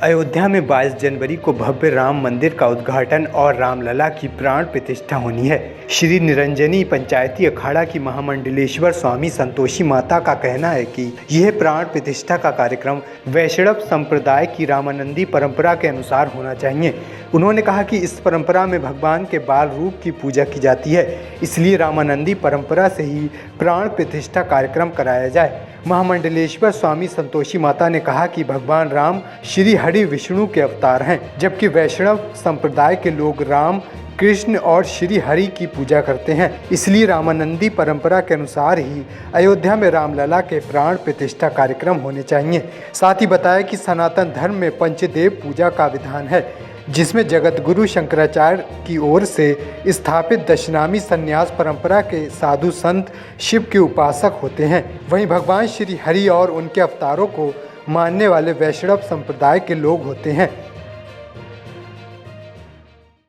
अयोध्या में 22 जनवरी को भव्य राम मंदिर का उद्घाटन और रामलला की प्राण प्रतिष्ठा होनी है। श्री निरंजनी पंचायती अखाड़ा की महामंडलेश्वर स्वामी संतोषी माता का कहना है कि यह प्राण प्रतिष्ठा का कार्यक्रम वैष्णव संप्रदाय की रामानंदी परंपरा के अनुसार होना चाहिए। उन्होंने कहा कि इस परंपरा में भगवान के बाल रूप की पूजा की जाती है, इसलिए रामानंदी परंपरा से ही प्राण प्रतिष्ठा कार्यक्रम कराया जाए। महामंडलेश्वर स्वामी संतोषी माता ने कहा कि भगवान राम श्री हरि विष्णु के अवतार हैं, जबकि वैष्णव संप्रदाय के लोग राम, कृष्ण और श्री हरि की पूजा करते हैं, इसलिए रामानंदी परंपरा के अनुसार ही अयोध्या में रामलला के प्राण प्रतिष्ठा कार्यक्रम होने चाहिए। साथ ही बताया कि सनातन धर्म में पंचदेव पूजा का विधान है, जिसमें जगतगुरु शंकराचार्य की ओर से स्थापित दशनामी संन्यास परंपरा के साधु संत शिव के उपासक होते हैं। वहीं भगवान श्री हरि और उनके अवतारों को मानने वाले वैष्णव संप्रदाय के लोग होते हैं।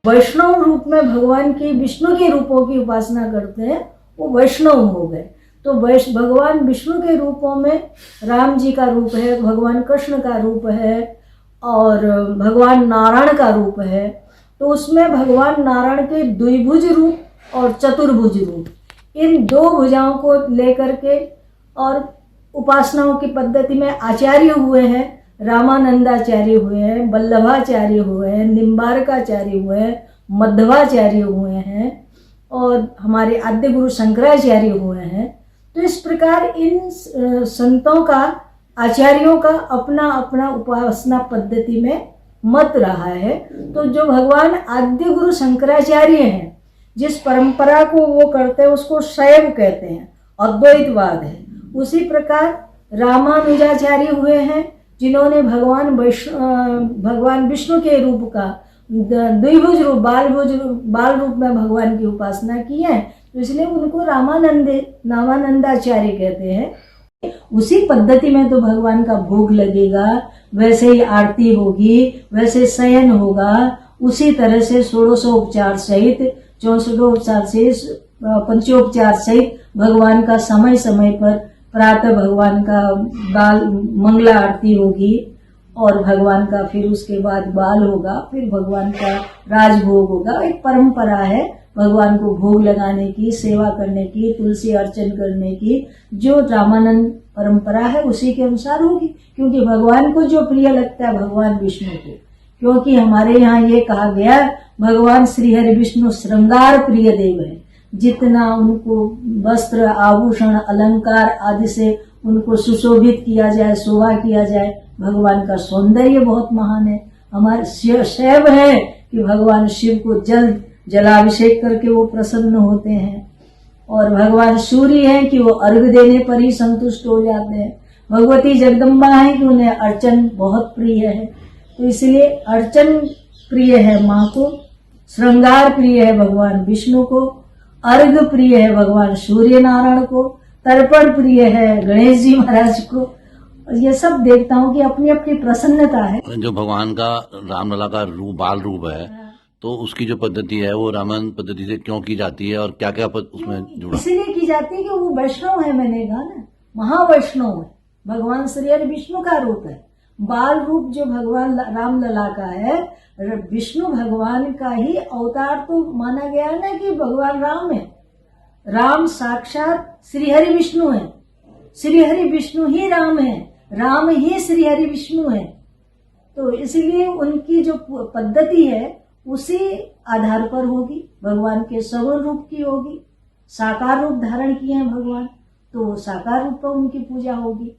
वैष्णव रूप में भगवान की विष्णु के रूपों की उपासना करते हैं, वो वैष्णव हो गए। तो भगवान विष्णु के रूपों में राम जी का रूप है, भगवान कृष्ण का रूप है और भगवान नारायण का रूप है। तो उसमें भगवान नारायण के द्विभुज रूप और चतुर्भुज रूप, इन दो भुजाओं को लेकर के और उपासनाओं की पद्धति में आचार्य हुए हैं, रामानंदाचार्य हुए हैं, वल्लभाचार्य हुए हैं, निम्बारकाचार्य हुए हैं, मध्वाचार्य हुए हैं और हमारे आद्य गुरु शंकराचार्य हुए हैं। तो इस प्रकार इन संतों का, आचार्यों का अपना अपना उपासना पद्धति में मत रहा है। तो जो भगवान आद्य गुरु शंकराचार्य हैं, जिस परंपरा को वो करते हैं उसको शैव कहते हैं, अद्वैतवाद है। उसी प्रकार रामानुजाचार्य हुए हैं, जिन्होंने भगवान विष्णु के रूप का द्विभुज रूप, बाल रूप में भगवान की उपासना की है, तो इसलिए उनको रामानंदाचार्य कहते हैं। उसी पद्धति में तो भगवान का भोग लगेगा, वैसे ही आरती होगी, वैसे शयन होगा, उसी तरह से षोडशोपचार सहित, 64 से पंचोपचार सहित भगवान का समय समय पर प्रातः भगवान का मंगला आरती होगी और भगवान का फिर उसके बाद बाल होगा, फिर भगवान का राजभोग होगा। एक परंपरा है भगवान को भोग लगाने की, सेवा करने की, तुलसी अर्चन करने की, जो रामानंद परंपरा है उसी के अनुसार होगी। क्योंकि भगवान को जो प्रिय लगता है भगवान विष्णु को, क्योंकि हमारे यहाँ ये कहा गया भगवान श्री हरि विष्णु श्रृंगार प्रिय देव है। जितना उनको वस्त्र, आभूषण, अलंकार आदि से उनको सुशोभित किया जाए, शोभा किया जाए, भगवान का सौंदर्य बहुत महान है। हमारे शैव है कि भगवान शिव को जलाभिषेक करके वो प्रसन्न होते हैं और भगवान सूर्य हैं कि वो अर्घ देने पर ही संतुष्ट हो जाते हैं। भगवती जगदम्बा है कि उन्हें अर्चन बहुत प्रिय है। तो इसलिए अर्चन प्रिय है माँ को, श्रृंगार प्रिय है भगवान विष्णु को, अर्घ प्रिय है भगवान सूर्य नारायण को, तर्पण प्रिय है गणेश जी महाराज को। और ये सब देवताओं की अपनी अपनी प्रसन्नता है। जो भगवान का रामलला का रूप, बाल रूप है, तो उसकी जो पद्धति है वो रामायण पद्धति से क्यों की जाती है और क्या क्या उसमें जुड़ा? इसलिए की जाती है कि वो वैष्णव है, मैंने कहा ना, महावैष्णव है। भगवान श्री हरि विष्णु का रूप है। बाल रूप जो भगवान रामलला का है, विष्णु भगवान का ही अवतार तो माना गया है ना कि भगवान राम है। राम साक्षात श्री हरि विष्णु है, श्री हरि विष्णु ही राम है, राम ही श्री हरि विष्णु है। तो इसलिए उनकी जो पद्धति है उसी आधार पर होगी। भगवान के सगुण रूप की होगी, साकार रूप धारण किए हैं भगवान, तो साकार रूप पर उनकी पूजा होगी।